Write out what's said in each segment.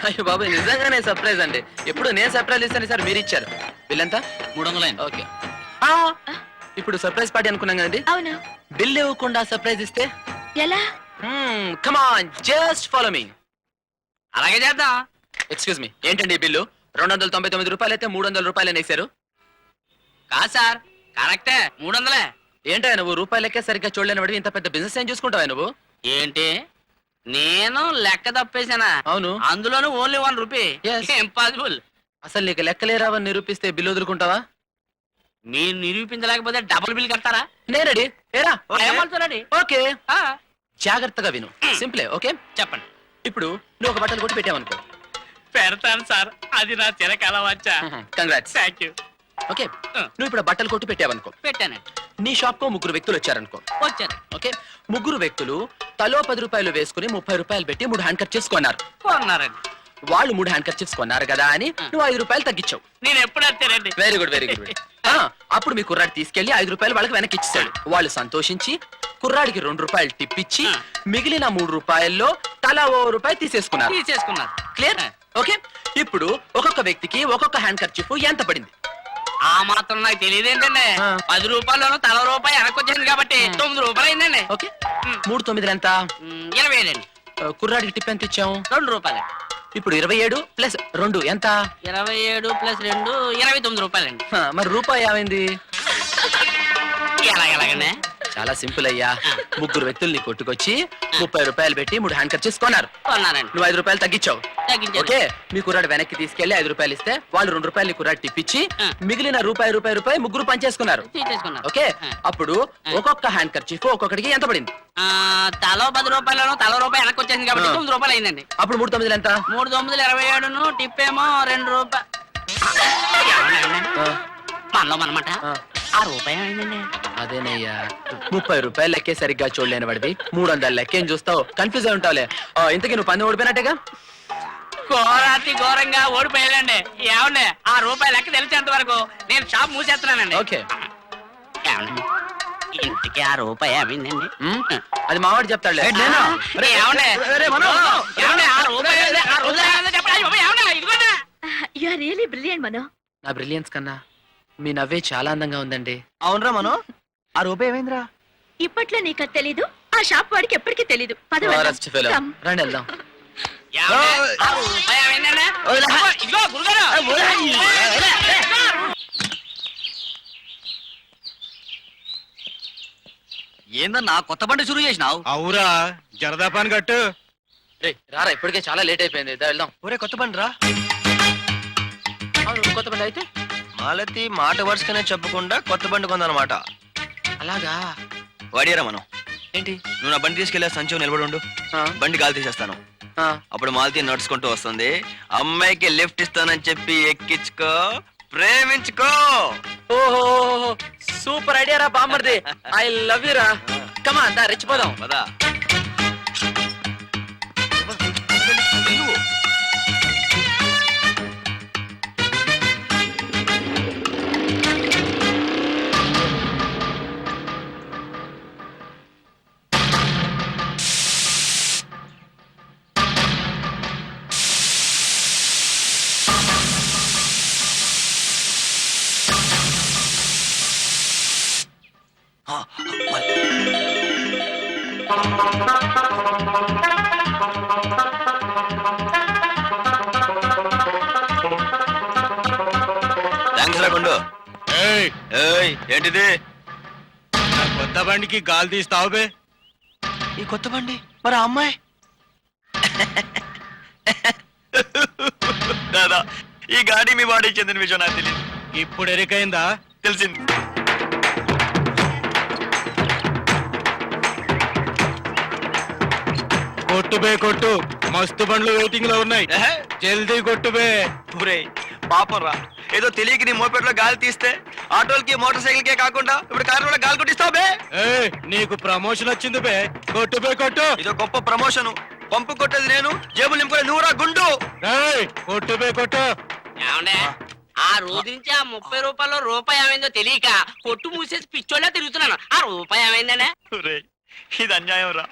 అయ్యో బాబాయ్ నిజంగానే సర్ప్రైజ్ అండి. ఎప్పుడు నేను సర్ప్రైజ్ ఇస్తాను సార్, మీరు ఇచ్చారు. బిల్ ఎంత? 300. ఓకే. ఇప్పుడు సర్ప్రైజ్ పార్టీ అనుకున్నాం కదండి. అవును. బిల్ ఇవ్వకుండా సర్ప్రైజ్ ఇస్తే ఎలా? Come on, just follow me. అలాగే చేద్దాం. ఎక్స్క్యూజ్ మీ, ఏంటండి ఈ బిల్లు? 299 రూపాయలు అయితే 300 రూపాయలు వేసారు. కాదు సార్, కరెక్టే 300. ఏంటో నువ్వు రూపాయలకే సరిగ్గా చూడలేని వాడివి, ఇంత పెద్ద బిజినెస్ ఏం చూసుకుంటావా నువ్వు? ఏంటి నేను లెక్క తప్పేసానా? అవును. అందులోనూ ఓన్లీ 1 రూపీ. Yes. ఇంపాసిబుల్. అసలు నీకు లెక్కలేరావని నిరూపిస్తే బిల్లు వదులుకుంటావా? మీరు నిరూపించలేకపోతే డబుల్ బిల్ కడతారా? నేను రెడీ. ఏరా రెడీ. ఓకే, జాగ్రత్తగా విను. సింపులే. ఓకే చెప్పండి. ఇప్పుడు నువ్వు ఒక బట్టలు కొట్టి పెట్టావనుకో. పెడతాను సార్, అది నా చిరకాల వచ్చా. కంగ్రాట్స్. Thank you. ఓకే, నువ్వు ఇప్పుడు బట్టలు కొట్టి పెట్టావనుకో. పెట్టానండి. నీ షాప్ కు 3 వ్యక్తులు వచ్చారనుకో. వచ్చాను. ఓకే, 3 వ్యక్తులు తలో 10 రూపాయలు వేసుకుని 30 రూపాయలు పెట్టి 3 హ్యాండ్ కర్చీఫ్స్ కొన్నారు. కొన్నారండి. వాళ్ళు 3 హ్యాండ్ కర్చీఫ్స్ కొన్నారు కదా అని నువ్వు 5 రూపాయలు తగ్గించావు. నేను ఎప్పుడు వచ్చానండి. Very good, very good. అప్పుడు మీ కుర్రాడు తీసుకెళ్లి 5 రూపాయలు వాళ్ళకి వెనక్కి ఇచ్చాడు. వాళ్ళు సంతోషించి కుర్రాడికి 2 రూపాయలు టిప్ ఇచ్చి మిగిలిన 3 రూపాయల్లో తలా 1 రూపాయి తీసేసుకున్నారు. క్లియర్? ఓకే, ఇప్పుడు ఒక్కొక్క వ్యక్తికి ఒక్కొక్క హ్యాండ్ కర్చీఫ్ ఎంత పడింది? ఆ మాత్రం నాకు తెలియదేంటండి. 10 రూపాయల్లోనూ తల రూపాయి వెనకొచ్చింది కాబట్టి 9 రూపాయలు అయిందండి. ఓకే, 3 9 ఎంత? 27 అండి. కుర్రాడికి టిప్ ఎంత ఇచ్చాము? 2 రూపాయలు. ఇప్పుడు 27 ప్లస్ 2 ఎంత? 27 ప్లస్ 2 29 రూపాయలండి. మరి రూపాయి ఏమైంది? ఎలాగండి? చాలా సింపుల్ అయ్యా. 3 వ్యక్తుల్ని కొట్టుకొచ్చి 30 రూపాయలు పెట్టి 3 హ్యాండ్ కర్చీఫ్స్ కొన్నారు. నువ్వు 5 రూపాయలు తగ్గించావు. ఓకే, మీ కుర్రాడు వెనక్కి తీసుకెళ్లి 5 రూపాయలు ఇస్తే వాళ్ళు 2 రూపాయలు కుర్రాడు టిప్పించి మిగిలిన రూపాయి 3 పంచేసుకున్నారు. ఓకే, అప్పుడు ఒక్కొక్క హ్యాండ్ కర్చీఫ్ ఒక్కొక్కడికి ఎంత పడింది? తలో 10 రూపాయలను తల రూపాయి వెనక్కి వచ్చేసింది కాబట్టి 9 రూపాయలు అయిందండి. అప్పుడు 3 9 ఎంత? 3 9 27 టిప్ ఏమో 2 రూపాయలు. మనలో మనమాట ఆ రూపాయి అయిందండి. అదేనయ్యా, 30 రూపాయలు లెక్కే సరిగ్గా చూడలేని వాడివి 300 లెక్కేం చూస్తావు? కన్ఫ్యూజ్ అయి ఉంటావులే. ఇంతకీ నువ్వు 10 ఓడిపోయినట్టుగా. ఘోరాతి ఘోరంగా ఓడిపోయాలండి. ఏమండి ఆ రూపాయి లెక్క తెలిసేంత వరకు నేను షాప్ మూసేస్తున్నానండి. ఓకే, ఇంటికి ఆ రూపాయి ఏమైందండి? అది మావాడు చెప్తాడు. యు ఆర్ రియల్లీ బ్రిలియంట్ మనో. నా బ్రిలియన్స్ కన్నా మీ నవ్వే చాలా అందంగా ఉందండి. అవునరా మనో, ఆ రూపాయి ఏమైందిరా? ఇప్పట్లో నీకు అది తెలీదు, ఆ షాప్ వాడికి ఎప్పటికీ తెలీదు. రండి వెళ్దాం. ఏందన్నా కొత్త బండి షురూ చేసినావు? అవురా, జరదా పాన్ కట్టు. రారా, ఇప్పటికే చాలా లేట్ అయిపోయింది. వెళ్దాం. ఒరే కొత్త బండి రా. కొత్త బండి అయితే మాలతి మాట వరుసగానే చెప్పకుండా కొత్త బండి కొందనమాట. అలాగా? వాడియరా మనం. ఏంటి? నువ్వు నా బండి తీసుకెళ్ళా సంచి నిలబడి ఉండు. బండి గాలి తీసేస్తాను. అప్పుడు మాలతి నడుచుకుంటూ వస్తుంది. అమ్మాయికి లిఫ్ట్ ఇస్తానని చెప్పి ఎక్కించుకో, ప్రేమించుకో. ఓహో, సూపర్ ఐడియా రా బామ్మర్ది. ఐ లవ్ యు రా. కమాన్ దా, రెచ్చిపోదాం. పదా. ఏంటిది? కొత్త బండికి గాలి తీస్తావు బే. ఈ కొత్త బండి మరి అమ్మాయి? దాదా, ఈ గాడి మీ వాడికి చెందిన విషయం నాకు తెలియదు. ఇప్పుడు ఎరికైందా? తెలిసింది. కొట్టు బే కొట్టు, మస్తు బండ్లు వెయిటింగ్ లో ఉన్నాయి. జల్దీ కొట్టు బే. పాపం రా, ఏదో తెలియక నీ మోపెట్లో గాలి తీస్తే ఆటోలకి మోటార్ సైకిల్ కే కాకుండా ఇప్పుడు కారు కూడా గాలి కొట్టిస్తావు బే. నీకు ప్రమోషన్ వచ్చింది బే. కొట్టు బే కొట్టు. ఇదో గొప్ప ప్రమోషన్. పంపు కొట్టేది నేను, జేబులు నింపుకునే నువ్వురా గుండు. కొట్టు బే కొట్టు. ఆ రోజు నుంచి ఆ 30 రూపాయలు రూపాయి ఏమైందో తెలియక కొట్టు మూసేసి పిచ్చోళ్ళ తిరుగుతున్నాను. ఆ రూపాయి ఏమైందనే? ఇది అన్యాయం రా.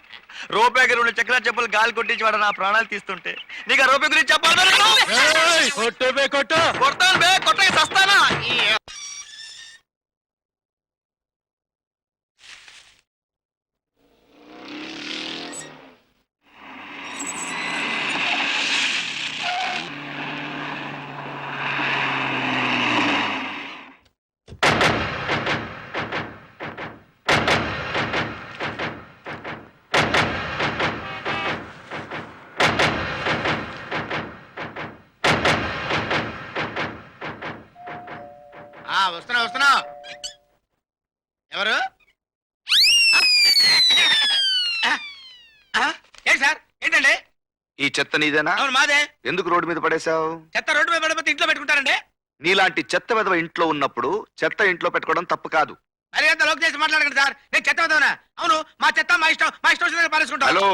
రూపాయికి 2 చక్రాల చెప్పులు గాలి కొట్టించి వాడు నా ప్రాణాలు తీస్తుంటే నీకు ఆ రూపాయి గురించి చెప్పాలి. కొట్టు బే కొట్టు. కొడతాను బే కొట్టకి సస్తానా. వస్తున్నా. ఎవరు? ఏంటి సార్? ఏంటండి? ఈ చెత్త నీదేనా? అవును మాదే. ఎందుకు రోడ్డు మీద పడేశావు? చెత్త రోడ్డు మీద పడిపోతే ఇంట్లో పెట్టుకుంటారండి. నీలాంటి చెత్త వెధవ ఇంట్లో ఉన్నప్పుడు చెత్త ఇంట్లో పెట్టుకోవడం తప్పు కాదు. మరి ఎంత లోక్ చేసి మాట్లాడకండి సార్. నేను చెత్త వెధవనా? అవును, మా చెత్త మా ఇష్టం వచ్చిన పారేసుకుంటాం. హలో,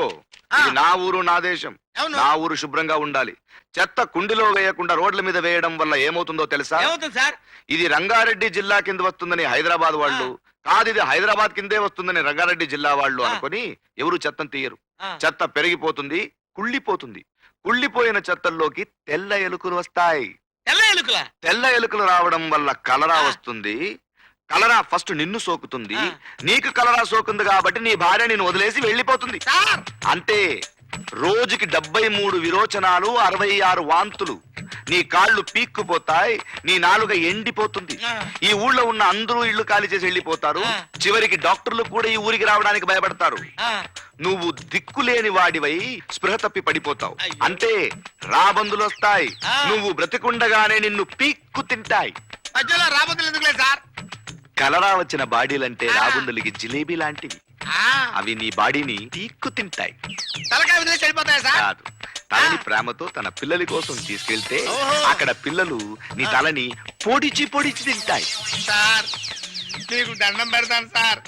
ఇది నా ఊరు నా దేశం. అవును. నా ఊరు శుభ్రంగా ఉండాలి. చెత్త కుండిలో వేయకుండా రోడ్ల మీద వేయడం వల్ల ఏమవుతుందో తెలుసా? ఏమవుతుంది సార్? ఇది రంగారెడ్డి జిల్లా కింద వస్తుందని హైదరాబాద్ వాళ్ళు, కాదు ఇది హైదరాబాద్ కిందే వస్తుందని రంగారెడ్డి జిల్లా వాళ్ళు అనుకొని ఎవరు చెత్తను తీయరు. చెత్త పెరిగిపోతుంది, కుళ్ళిపోతుంది. కుళ్ళిపోయిన చెత్తల్లోకి తెల్ల ఎలుకలు వస్తాయి. తెల్ల ఎలుకలా? తెల్ల ఎలుకలు రావడం వల్ల కలరా వస్తుంది. కలరా ఫస్ట్ నిన్ను సోకుతుంది. నీకు కలరా సోకుంది కాబట్టి నీ భార్య నిన్ను వదిలేసి వెళ్ళిపోతుంది. సార్ అంటే రోజుకి 73 విరోచనాలు, 66 వాంతులు. నీ కాళ్ళు పీక్కుపోతాయి, నీ నాలుక ఎండిపోతుంది. ఈ ఊళ్ళో ఉన్న అందరూ ఇళ్లు ఖాళీ చేసి వెళ్ళిపోతారు. చివరికి డాక్టర్లు కూడా ఈ ఊరికి రావడానికి భయపడతారు. నువ్వు దిక్కులేని వాడివై స్పృహ తప్పి పడిపోతావు. అంటే రాబందులు వస్తాయి. నువ్వు బ్రతికుండగానే నిన్ను పీక్కు తింటాయి. మధ్యలో రాబోతులు ఎందుకులే సార్? కలరా వచ్చిన బాడీలంటే రాబందులకి జిలేబీ లాంటివి. అవి నీ బాడీని పీక్కు తింటాయి. తలకాయ వదిలేసి వెళ్ళిపోతాయా సార్? కాదు, తలని ప్రేమతో తన పిల్లల కోసం తీసుకెళ్తే అక్కడ పిల్లలు నీ తలని పొడిచి పొడిచి తింటాయి. సార్ మీకు దండం పెడతాను సార్.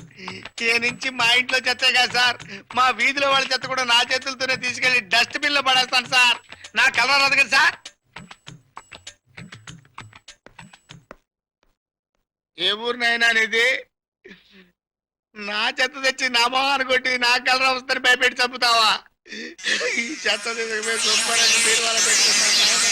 ఏ నుంచి మా ఇంట్లో చెత్తే కదా సార్, మా వీధిలో వాళ్ళ చెత్త కూడా నా చేతులతోనే తీసుకెళ్లి డస్ట్ బిన్ లో పడేస్తాను సార్. నా కలర్ రాదు కదా సార్. ఏ ఊరినైనా ఇది నా చెత్త తెచ్చి నా మొహాన్ని కొట్టి నా కలర్ వస్తుందని భయపెట్టి చంపుతావా? ఈ చెత్త తీసుకుపోయి శుభ్రంగా మీరు వాళ్ళ పెట్టుకుంటాను.